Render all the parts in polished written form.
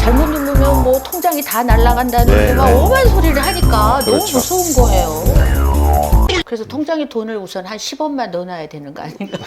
잘못 누르면 뭐 통장이 다 날아간다는 네, 막 네. 오만 소리를 하니까 너무 그렇죠. 무서운 거예요. 그래서 통장에 돈을 우선 한 10원만 넣어놔야 되는 거 아닌가?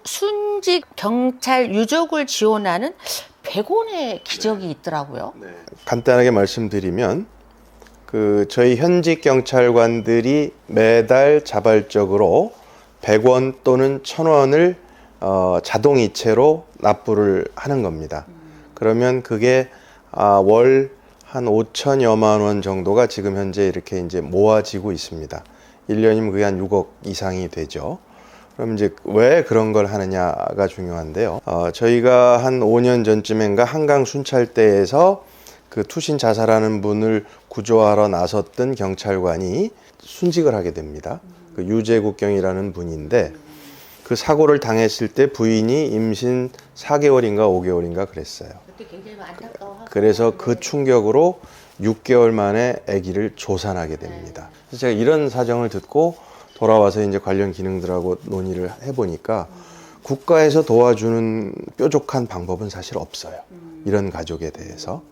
순직 경찰 유족을 지원하는 100원의 기적이 있더라고요. 간단하게 말씀드리면 저희 현직 경찰관들이 매달 자발적으로 100원 또는 1000원을 자동이체로 납부를 하는 겁니다. 그러면 그게 월 한 5천여만 원 정도가 지금 현재 이렇게 이제 모아지고 있습니다. 1년이면 그게 한 6억 이상이 되죠. 그럼 이제 왜 그런 걸 하느냐가 중요한데요. 저희가 한 5년 전쯤인가 한강 순찰대에서 그 투신 자살하는 분을 구조하러 나섰던 경찰관이 순직을 하게 됩니다. 그 유재국경이라는 분인데 그 사고를 당했을 때 부인이 임신 4개월인가 5개월인가 그랬어요. 그때 굉장히 안타까워. 그래서 그 충격으로 6개월 만에 아기를 조산하게 됩니다. 그래서 제가 이런 사정을 듣고 돌아와서 이제 관련 기능들하고 논의를 해보니까 국가에서 도와주는 뾰족한 방법은 사실 없어요. 이런 가족에 대해서.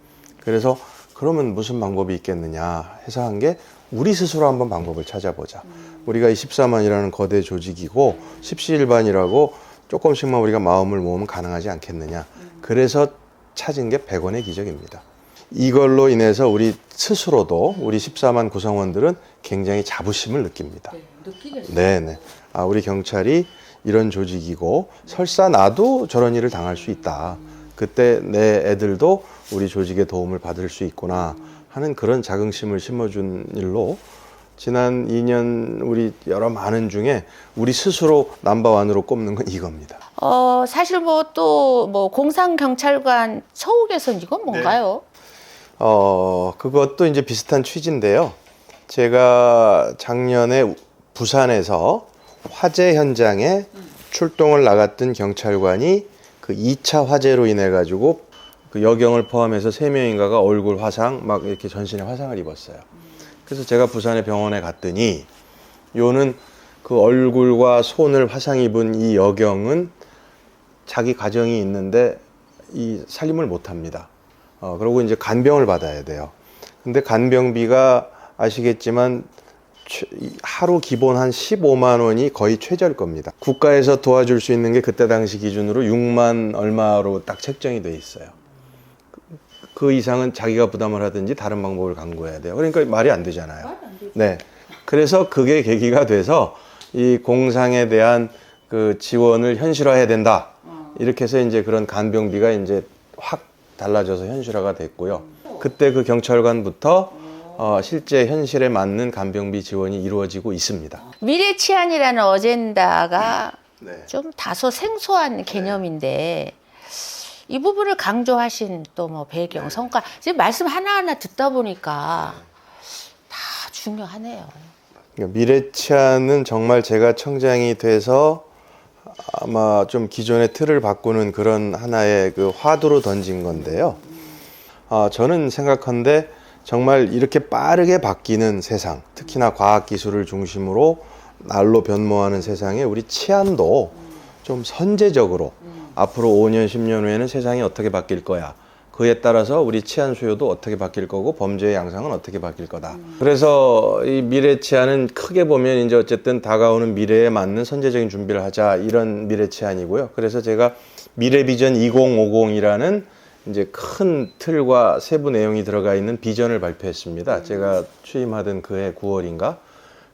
그래서 그러면 무슨 방법이 있겠느냐 해서 한 게 우리 스스로 한번 방법을 찾아보자. 우리가 이 14만이라는 거대 조직이고 십시일반이라고 조금씩만 우리가 마음을 모으면 가능하지 않겠느냐. 그래서 찾은 게 100원의 기적입니다. 이걸로 인해서 우리 스스로도 우리 14만 구성원들은 굉장히 자부심을 느낍니다. 느끼겠어요. 네네. 우리 경찰이 이런 조직이고 설사 나도 저런 일을 당할 수 있다. 그때 내 애들도 우리 조직의 도움을 받을 수 있구나 하는 그런 자긍심을 심어준 일로 지난 2년 우리 여러 많은 중에 우리 스스로 넘버원으로 꼽는 건 이겁니다. 사실 뭐 또 뭐 공상경찰관 서욱에선 이건 뭔가요? 그것도 이제 비슷한 취지인데요. 제가 작년에 부산에서 화재 현장에 출동을 나갔던 경찰관이 그 2차 화재로 인해 가지고 그 여경을 포함해서 3명인가가 얼굴 화상 막 이렇게 전신에 화상을 입었어요. 그래서 제가 부산의 병원에 갔더니 요는 그 얼굴과 손을 화상 입은 이 여경은 자기 가정이 있는데 이 살림을 못 합니다. 그리고 이제 간병을 받아야 돼요. 근데 간병비가 아시겠지만 하루 기본 한 15만 원이 거의 최저일 겁니다. 국가에서 도와줄 수 있는 게 그때 당시 기준으로 6만 얼마로 딱 책정이 돼 있어요. 그 이상은 자기가 부담을 하든지 다른 방법을 강구해야 돼요. 그러니까 말이 안 되잖아요. 말이 안 되죠. 네. 그래서 그게 계기가 돼서 이 공상에 대한 그 지원을 현실화해야 된다. 이렇게 해서 이제 그런 간병비가 이제 확 달라져서 현실화가 됐고요. 그때 그 경찰관부터 실제 현실에 맞는 간병비 지원이 이루어지고 있습니다. 미래치안이라는 어젠다가 네. 좀 다소 생소한 개념인데 이 부분을 강조하신 또 뭐 배경, 성과 지금 말씀 하나하나 듣다 보니까 다 중요하네요. 그러니까 미래치안은 정말 제가 청장이 돼서 아마 좀 기존의 틀을 바꾸는 그런 하나의 그 화두로 던진 건데요. 저는 생각한데 정말 이렇게 빠르게 바뀌는 세상, 특히나 과학기술을 중심으로 날로 변모하는 세상에 우리 치안도 좀 선제적으로 앞으로 5년, 10년 후에는 세상이 어떻게 바뀔 거야. 그에 따라서 우리 치안 수요도 어떻게 바뀔 거고 범죄의 양상은 어떻게 바뀔 거다. 그래서 이 미래 치안은 크게 보면 이제 어쨌든 다가오는 미래에 맞는 선제적인 준비를 하자 이런 미래 치안이고요. 그래서 제가 미래 비전 2050이라는 이제 큰 틀과 세부 내용이 들어가 있는 비전을 발표했습니다. 제가 취임하던 그해 9월인가.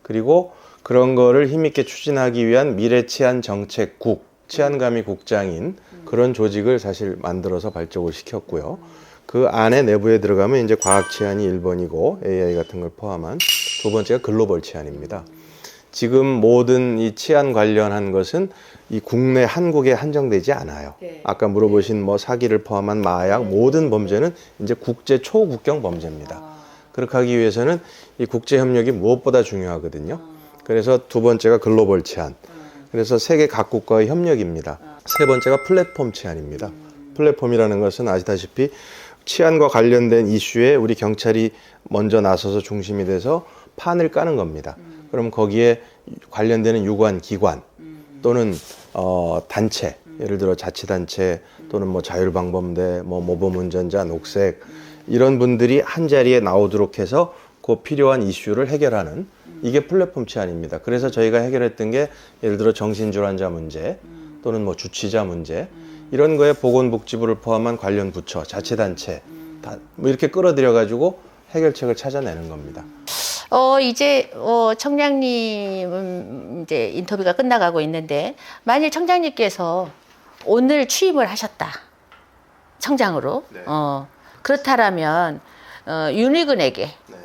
그리고 그런 거를 힘있게 추진하기 위한 미래 치안 정책국 치안감이 국장인 그런 조직을 사실 만들어서 발족을 시켰고요. 그 안에 내부에 들어가면 이제 과학 치안이 1번이고 AI 같은 걸 포함한 두 번째가 글로벌 치안입니다. 지금 모든 이 치안 관련한 것은 이 국내 한국에 한정되지 않아요. 네. 아까 물어보신 뭐 사기를 포함한 마약 모든 범죄는 이제 국제 초국경 범죄입니다. 그렇게 하기 위해서는 이 국제 협력이 무엇보다 중요하거든요. 그래서 두 번째가 글로벌 치안. 그래서 세계 각국과의 협력입니다. 세 번째가 플랫폼 치안입니다. 플랫폼이라는 것은 아시다시피 치안과 관련된 이슈에 우리 경찰이 먼저 나서서 중심이 돼서 판을 까는 겁니다. 그럼 거기에 관련되는 유관 기관 또는 단체, 예를 들어 자치단체 또는 뭐 자율방범대, 뭐 모범운전자, 녹색 이런 분들이 한 자리에 나오도록 해서 그 필요한 이슈를 해결하는 이게 플랫폼 치안입니다. 그래서 저희가 해결했던 게 예를 들어 정신질환자 문제 또는 뭐 주치자 문제 이런 거에 보건복지부를 포함한 관련 부처, 자치단체 다 뭐 이렇게 끌어들여 가지고 해결책을 찾아내는 겁니다. 이제 청장님 이제 인터뷰가 끝나가고 있는데 만일 청장님께서 오늘 취임을 하셨다. 청장으로. 네. 그렇다라면 윤희근에게 네.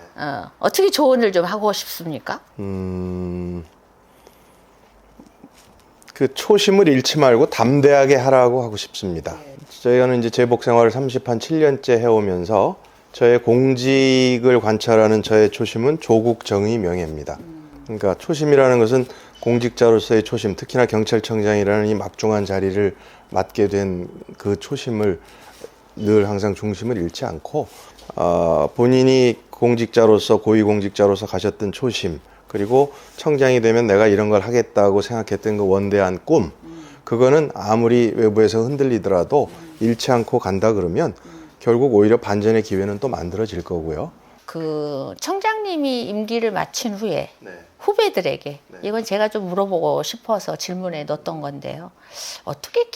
어떻게 조언을 좀 하고 싶습니까? 그 초심을 잃지 말고 담대하게 하라고 하고 싶습니다. 저희는 이제 제복 생활을 7년째 해오면서 저의 공직을 관찰하는 저의 초심은 조국 정의 명예입니다. 그러니까 초심이라는 것은 공직자로서의 초심, 특히나 경찰청장이라는 이 막중한 자리를 맡게 된 그 초심을 늘 항상 중심을 잃지 않고 본인이 공직자로서 고위공직자로서 가셨던 초심 그리고 청장이 되면 내가 이런 걸 하겠다고 생각했던 그 원대한 꿈 그거는 아무리 외부에서 흔들리더라도 잃지 않고 간다 그러면 결국 오히려 반전의 기회는 또 만들어질 거고요. 그 청장님이 임기를 마친 후에 네. 후배들에게 네. 이건 제가 좀 물어보고 싶어서 질문에 넣었던 건데요. 어떻게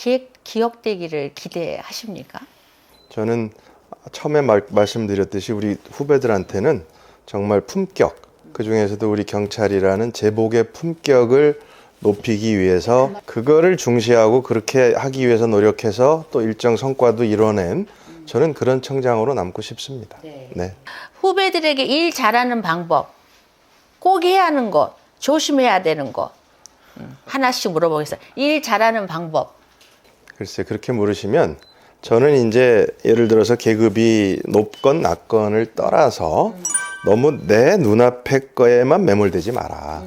기억되기를 기대하십니까? 저는 처음에 말씀드렸듯이 우리 후배들한테는 정말 품격, 그 중에서도 우리 경찰이라는 제복의 품격을 높이기 위해서 그거를 중시하고 그렇게 하기 위해서 노력해서 또 일정 성과도 이뤄낸 저는 그런 청장으로 남고 싶습니다. 네. 후배들에게 일 잘하는 방법, 꼭 해야 하는 것, 조심해야 되는 것 하나씩 물어보겠습니다. 일 잘하는 방법. 글쎄 그렇게 물으시면 저는 이제 예를 들어서 계급이 높건 낮건을 떠나서 너무 내 눈앞의 거에만 매몰되지 마라.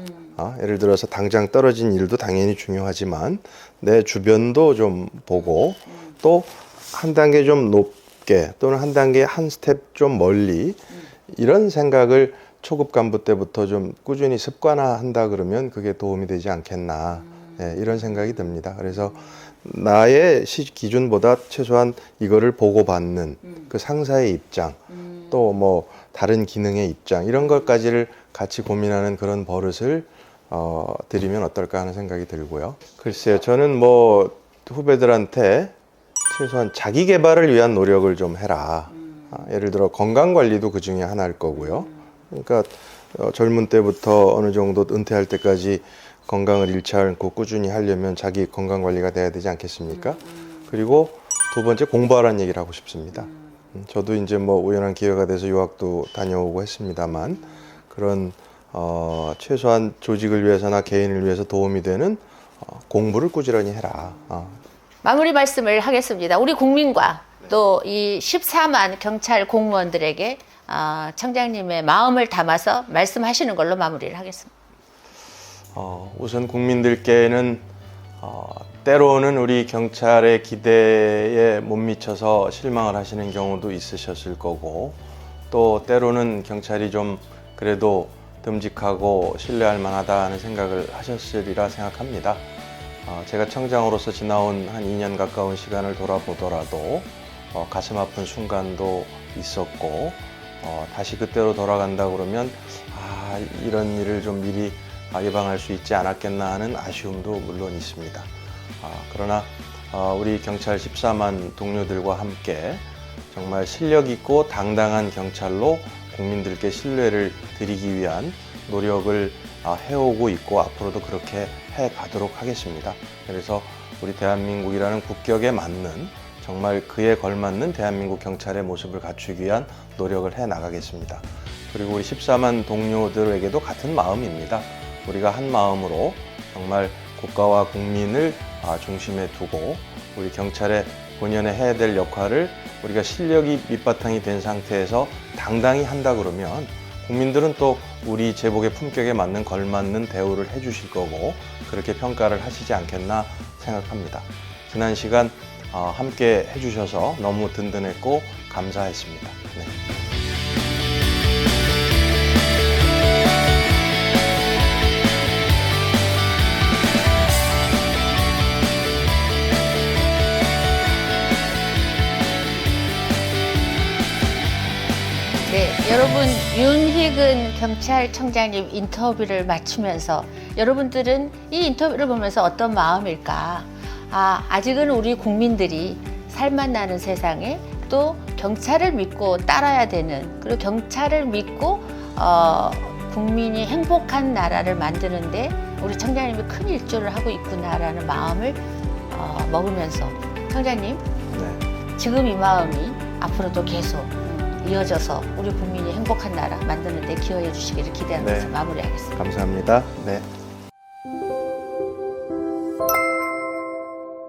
예를 들어서 당장 떨어진 일도 당연히 중요하지만 내 주변도 좀 보고 또 한 단계 좀 높게 또는 한 단계 한 스텝 좀 멀리 이런 생각을 초급 간부 때부터 좀 꾸준히 습관화한다 그러면 그게 도움이 되지 않겠나 이런 생각이 듭니다. 그래서 나의 기준보다 최소한 이거를 보고받는 그 상사의 입장 또 뭐 다른 기능의 입장 이런 것까지를 같이 고민하는 그런 버릇을 드리면 어떨까 하는 생각이 들고요. 글쎄요, 저는 뭐 후배들한테 최소한 자기 개발을 위한 노력을 좀 해라. 예를 들어 건강 관리도 그 중에 하나일 거고요. 그러니까 젊은 때부터 어느 정도 은퇴할 때까지 건강을 잃지 않고 꾸준히 하려면 자기 건강 관리가 돼야 되지 않겠습니까? 그리고 두 번째 공부하라는 얘기를 하고 싶습니다. 저도 이제 뭐 우연한 기회가 돼서 유학도 다녀오고 했습니다만 그런 최소한 조직을 위해서나 개인을 위해서 도움이 되는 공부를 꾸준히 해라. 마무리 말씀을 하겠습니다. 우리 국민과 또 이 14만 경찰 공무원들에게 청장님의 마음을 담아서 말씀하시는 걸로 마무리를 하겠습니다. 우선 국민들께는 때로는 우리 경찰의 기대에 못 미쳐서 실망을 하시는 경우도 있으셨을 거고 또 때로는 경찰이 좀 그래도 듬직하고 신뢰할 만하다 하는 생각을 하셨으리라 생각합니다. 제가 청장으로서 지나온 한 2년 가까운 시간을 돌아보더라도 가슴 아픈 순간도 있었고 다시 그때로 돌아간다 그러면 이런 일을 좀 미리 예방할 수 있지 않았겠나 하는 아쉬움도 물론 있습니다. 그러나 우리 경찰 14만 동료들과 함께 정말 실력 있고 당당한 경찰로 국민들께 신뢰를 드리기 위한 노력을 해오고 있고 앞으로도 그렇게 해가도록 하겠습니다. 그래서 우리 대한민국이라는 국격에 맞는 정말 그에 걸맞는 대한민국 경찰의 모습을 갖추기 위한 노력을 해 나가겠습니다. 그리고 우리 14만 동료들에게도 같은 마음입니다. 우리가 한 마음으로 정말 국가와 국민을 중심에 두고 우리 경찰의 본연의 해야 될 역할을 우리가 실력이 밑바탕이 된 상태에서 당당히 한다 그러면 국민들은 또 우리 제복의 품격에 맞는 걸맞는 대우를 해주실 거고 그렇게 평가를 하시지 않겠나 생각합니다. 지난 시간 함께 해주셔서 너무 든든했고 감사했습니다. 네. 여러분, 윤희근 경찰청장님 인터뷰를 마치면서 여러분들은 이 인터뷰를 보면서 어떤 마음일까? 아직은 우리 국민들이 살맛 나는 세상에 또 경찰을 믿고 따라야 되는, 그리고 경찰을 믿고 국민이 행복한 나라를 만드는데 우리 청장님이 큰 일조를 하고 있구나라는 마음을 먹으면서 청장님, 네. 지금 이 마음이 앞으로도 계속 이어져서 우리 국민이 행복한 나라 만드는 데 기여해 주시기를 기대하면서 네. 마무리하겠습니다. 감사합니다. 네.